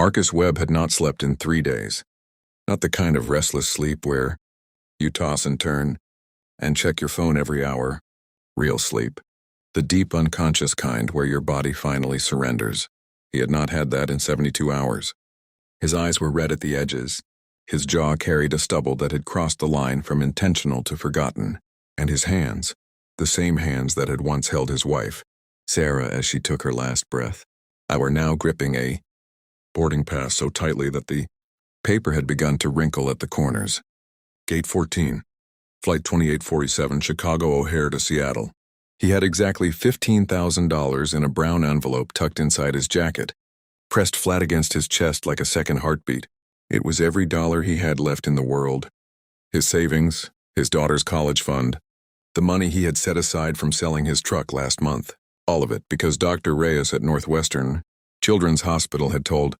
Marcus Webb had not slept in 3 days. Not the kind of restless sleep where you toss and turn and check your phone every hour. Real sleep. The deep unconscious kind where your body finally surrenders. He had not had that in 72 hours. His eyes were red at the edges. His jaw carried a stubble that had crossed the line from intentional to forgotten. And his hands, the same hands that had once held his wife, Sarah, as she took her last breath, were now gripping a boarding pass so tightly that the paper had begun to wrinkle at the corners. Gate 14. Flight 2847, Chicago O'Hare to Seattle. He had exactly $15,000 in a brown envelope tucked inside his jacket, pressed flat against his chest like a second heartbeat. It was every dollar he had left in the world. His savings, his daughter's college fund, the money he had set aside from selling his truck last month. All of it because Dr. Reyes at Northwestern Children's Hospital had told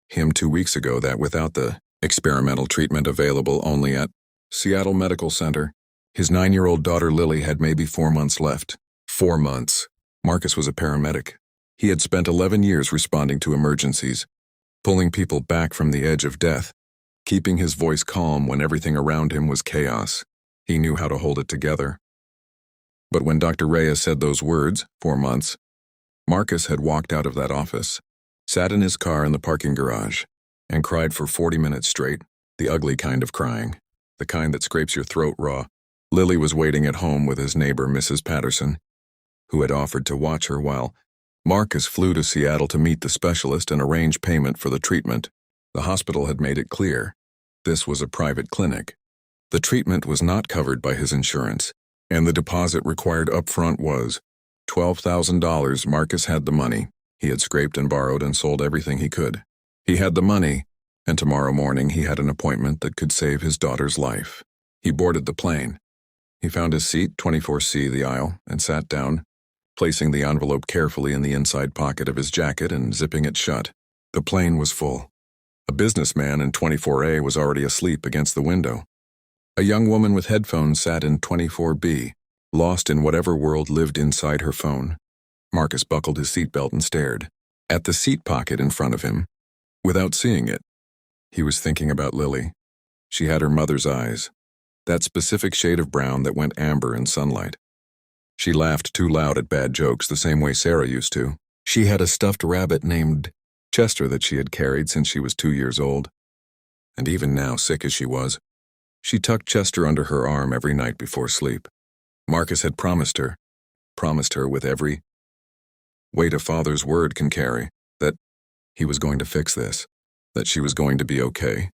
him 2 weeks ago that without the experimental treatment available only at Seattle Medical Center, his 9-year-old daughter Lily had maybe 4 months left. 4 months. Marcus was a paramedic. He had spent 11 years responding to emergencies, pulling people back from the edge of death, keeping his voice calm when everything around him was chaos. He knew how to hold it together. But when Dr. Reyes said those words, 4 months, Marcus had walked out of that office, sat in his car in the parking garage, and cried for 40 minutes straight, the ugly kind of crying, the kind that scrapes your throat raw. Lily was waiting at home with his neighbor, Mrs. Patterson, who had offered to watch her while Marcus flew to Seattle to meet the specialist and arrange payment for the treatment. The hospital had made it clear. This was a private clinic. The treatment was not covered by his insurance, and the deposit required up front was $12,000. Marcus had the money. He had scraped and borrowed and sold everything he could. He had the money, and tomorrow morning he had an appointment that could save his daughter's life. He boarded the plane. He found his seat, 24C, the aisle, and sat down, placing the envelope carefully in the inside pocket of his jacket and zipping it shut. The plane was full. A businessman in 24A was already asleep against the window. A young woman with headphones sat in 24B, lost in whatever world lived inside her phone. Marcus buckled his seatbelt and stared at the seat pocket in front of him. Without seeing it, he was thinking about Lily. She had her mother's eyes, that specific shade of brown that went amber in sunlight. She laughed too loud at bad jokes the same way Sarah used to. She had a stuffed rabbit named Chester that she had carried since she was 2 years old. And even now, sick as she was, she tucked Chester under her arm every night before sleep. Marcus had promised her with every weight a father's word can carry, that he was going to fix this, that she was going to be okay,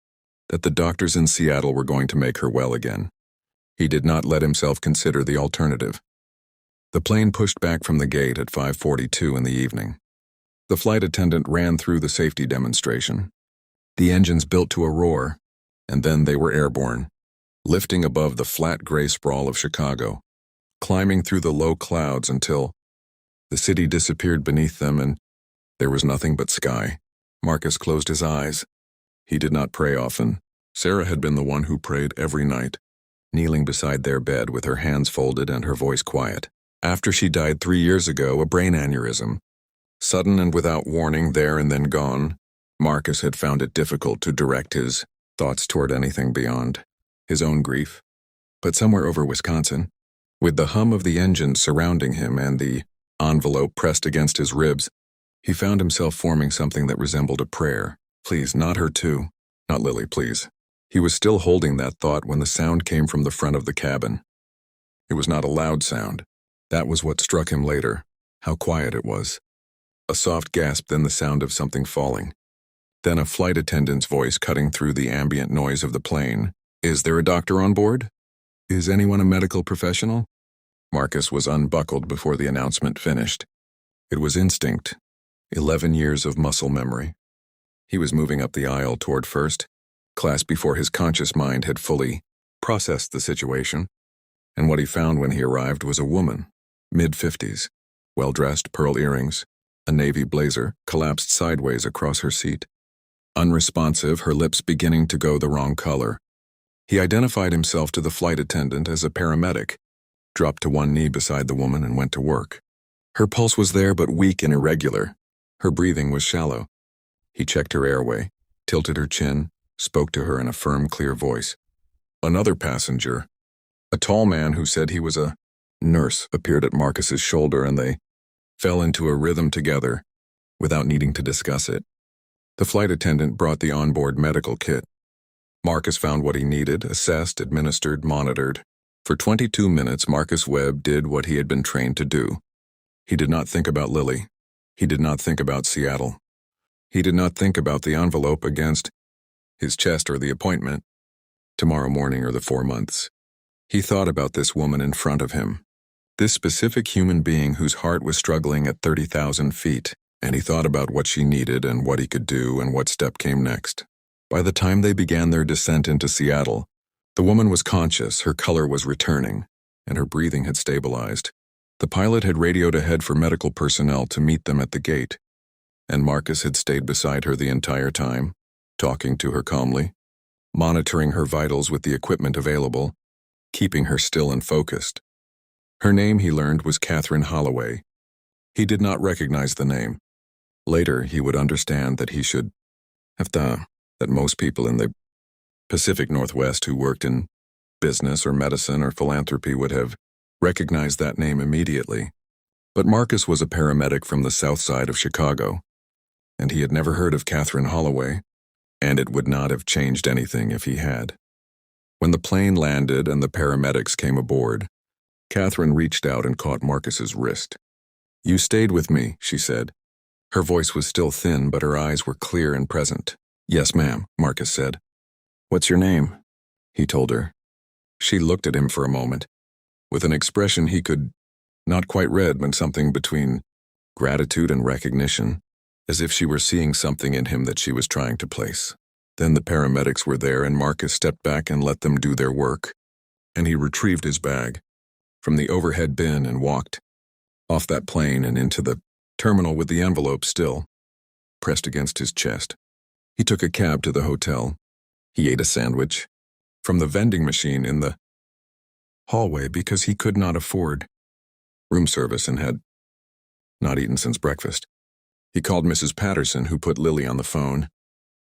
that the doctors in Seattle were going to make her well again. He did not let himself consider the alternative. The plane pushed back from the gate at 5:42 in the evening. The flight attendant ran through the safety demonstration. The engines built to a roar, and then they were airborne, lifting above the flat gray sprawl of Chicago, climbing through the low clouds until the city disappeared beneath them and there was nothing but sky. Marcus closed his eyes. He did not pray often. Sarah had been the one who prayed every night, kneeling beside their bed with her hands folded and her voice quiet. After she died 3 years ago, a brain aneurysm, sudden and without warning, there and then gone, Marcus had found it difficult to direct his thoughts toward anything beyond his own grief. But somewhere over Wisconsin, with the hum of the engine surrounding him and the envelope pressed against his ribs, he found himself forming something that resembled a prayer. Please, not her too. Not Lily, please. He was still holding that thought when the sound came from the front of the cabin. It was not a loud sound. That was what struck him later, how quiet it was. A soft gasp, then the sound of something falling. Then a flight attendant's voice cutting through the ambient noise of the plane. Is there a doctor on board? Is anyone a medical professional? Marcus was unbuckled before the announcement finished. It was instinct, 11 years of muscle memory. He was moving up the aisle toward first class before his conscious mind had fully processed the situation, and what he found when he arrived was a woman, mid-50s, well-dressed, pearl earrings, a navy blazer collapsed sideways across her seat. Unresponsive, her lips beginning to go the wrong color. He identified himself to the flight attendant as a paramedic, dropped to one knee beside the woman and went to work. Her pulse was there but weak and irregular. Her breathing was shallow. He checked her airway, tilted her chin, spoke to her in a firm, clear voice. Another passenger, a tall man who said he was a nurse, appeared at Marcus's shoulder, and they fell into a rhythm together without needing to discuss it. The flight attendant brought the onboard medical kit. Marcus found what he needed, assessed, administered, monitored. For 22 minutes, Marcus Webb did what he had been trained to do. He did not think about Lily. He did not think about Seattle. He did not think about the envelope against his chest or the appointment, tomorrow morning or the 4 months. He thought about this woman in front of him, this specific human being whose heart was struggling at 30,000 feet, and he thought about what she needed and what he could do and what step came next. By the time they began their descent into Seattle, the woman was conscious, her color was returning, and her breathing had stabilized. The pilot had radioed ahead for medical personnel to meet them at the gate, and Marcus had stayed beside her the entire time, talking to her calmly, monitoring her vitals with the equipment available, keeping her still and focused. Her name, he learned, was Catherine Holloway. He did not recognize the name. Later, he would understand that he should have done, that most people in the Pacific Northwest who worked in business or medicine or philanthropy would have recognized that name immediately. But Marcus was a paramedic from the south side of Chicago, and he had never heard of Catherine Holloway, and it would not have changed anything if he had. When the plane landed and the paramedics came aboard, Catherine reached out and caught Marcus's wrist. "You stayed with me," she said. Her voice was still thin, but her eyes were clear and present. "Yes, ma'am," Marcus said. "What's your name?" he told her. She looked at him for a moment, with an expression he could not quite read, but something between gratitude and recognition, as if she were seeing something in him that she was trying to place. Then the paramedics were there, and Marcus stepped back and let them do their work, and he retrieved his bag from the overhead bin and walked off that plane and into the terminal with the envelope still pressed against his chest. He took a cab to the hotel. He ate a sandwich from the vending machine in the hallway because he could not afford room service and had not eaten since breakfast. He called Mrs. Patterson, who put Lily on the phone,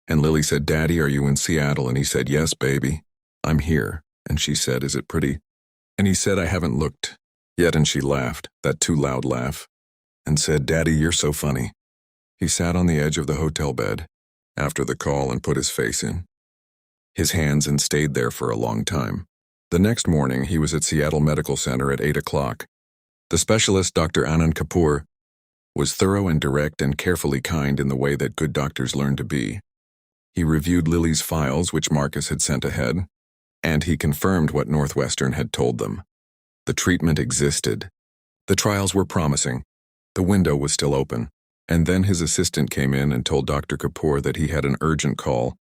and Lily said, "Daddy, are you in Seattle?" And he said, "Yes, baby, I'm here." And she said, "Is it pretty?" And he said, "I haven't looked yet." And she laughed, that too loud laugh, and said, "Daddy, you're so funny." He sat on the edge of the hotel bed after the call and put his face in his hands and stayed there for a long time. The next morning, he was at Seattle Medical Center at 8 o'clock. The specialist, Dr. Anand Kapoor, was thorough and direct and carefully kind in the way that good doctors learn to be. He reviewed Lily's files, which Marcus had sent ahead, and he confirmed what Northwestern had told them. The treatment existed. The trials were promising. The window was still open. And then his assistant came in and told Dr. Kapoor that he had an urgent call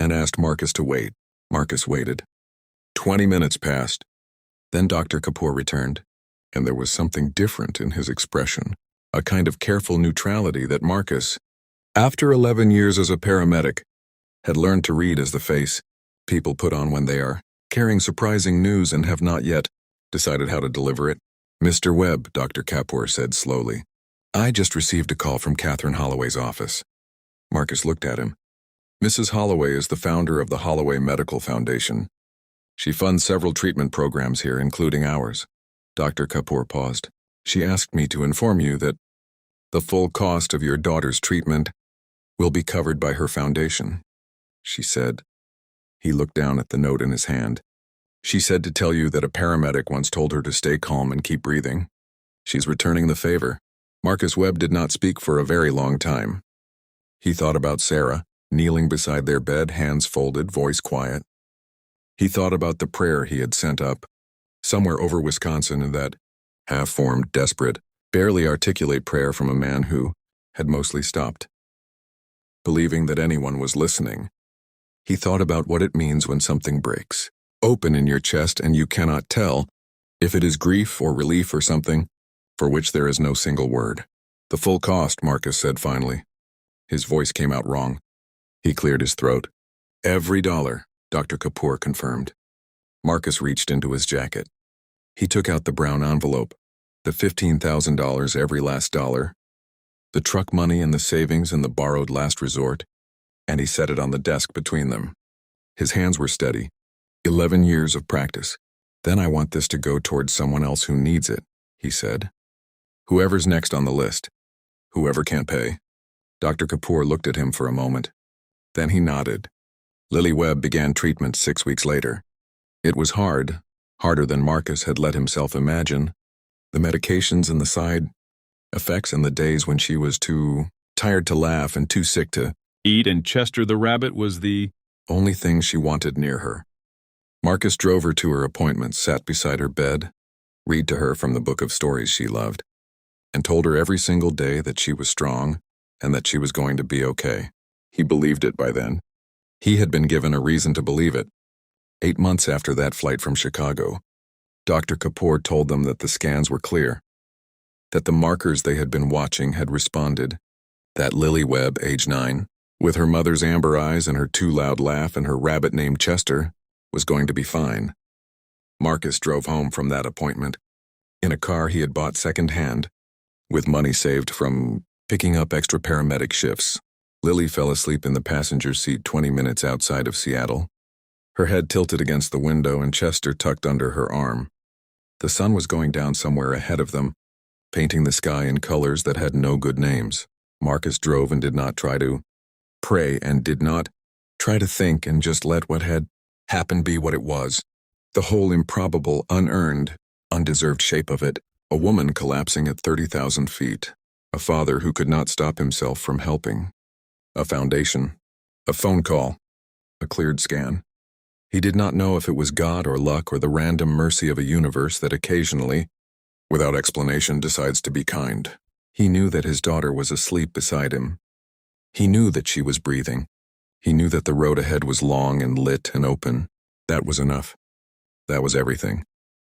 and asked Marcus to wait. Marcus waited. 20 minutes passed. Then Dr. Kapoor returned, and there was something different in his expression, a kind of careful neutrality that Marcus, after 11 years as a paramedic, had learned to read as the face people put on when they are carrying surprising news and have not yet decided how to deliver it. "Mr. Webb," Dr. Kapoor said slowly, "I just received a call from Catherine Holloway's office." Marcus looked at him. Mrs. Holloway is the founder of the Holloway Medical Foundation. She funds several treatment programs here, including ours. Dr. Kapoor paused. "She asked me to inform you that the full cost of your daughter's treatment will be covered by her foundation," she said. He looked down at the note in his hand. "She said to tell you that a paramedic once told her to stay calm and keep breathing. She's returning the favor." Marcus Webb did not speak for a very long time. He thought about Sarah, kneeling beside their bed, hands folded, voice quiet. He thought about the prayer he had sent up, somewhere over Wisconsin, in that half-formed, desperate, barely articulate prayer from a man who had mostly stopped believing that anyone was listening. He thought about what it means when something breaks open in your chest and you cannot tell if it is grief or relief or something for which there is no single word. "The full cost," Marcus said finally. His voice came out wrong. He cleared his throat. "Every dollar," Dr. Kapoor confirmed. Marcus reached into his jacket. He took out the brown envelope, the $15,000, every last dollar. the truck money and the savings and the borrowed last resort, and he set it on the desk between them. His hands were steady. 11 years of practice. Then I want this to go towards someone else who needs it, he said. Whoever's next on the list. Whoever can't pay. Dr. Kapoor looked at him for a moment. Then he nodded. Lily Webb began treatment 6 weeks later. It was hard, harder than Marcus had let himself imagine. The medications and the side effects and the days when she was too tired to laugh and too sick to eat, and Chester the rabbit was the only thing she wanted near her. Marcus drove her to her appointments, sat beside her bed, read to her from the book of stories she loved, and told her every single day that she was strong and that she was going to be okay. He believed it by then. He had been given a reason to believe it. 8 months after that flight from Chicago, Dr. Kapoor told them that the scans were clear, that the markers they had been watching had responded, that Lily Webb, age 9, with her mother's amber eyes and her too loud laugh and her rabbit named Chester, was going to be fine. Marcus drove home from that appointment in a car he had bought second-hand, with money saved from picking up extra paramedic shifts. Lily fell asleep in the passenger seat 20 minutes outside of Seattle, her head tilted against the window and Chester tucked under her arm. The sun was going down somewhere ahead of them, painting the sky in colors that had no good names. Marcus drove and did not try to pray and did not try to think and just let what had happened be what it was. The whole improbable, unearned, undeserved shape of it. A woman collapsing at 30,000 feet. A father who could not stop himself from helping. A foundation. A phone call. A cleared scan. He did not know if it was God or luck or the random mercy of a universe that occasionally, without explanation, decides to be kind. He knew that his daughter was asleep beside him. He knew that she was breathing. He knew that the road ahead was long and lit and open. That was enough. That was everything.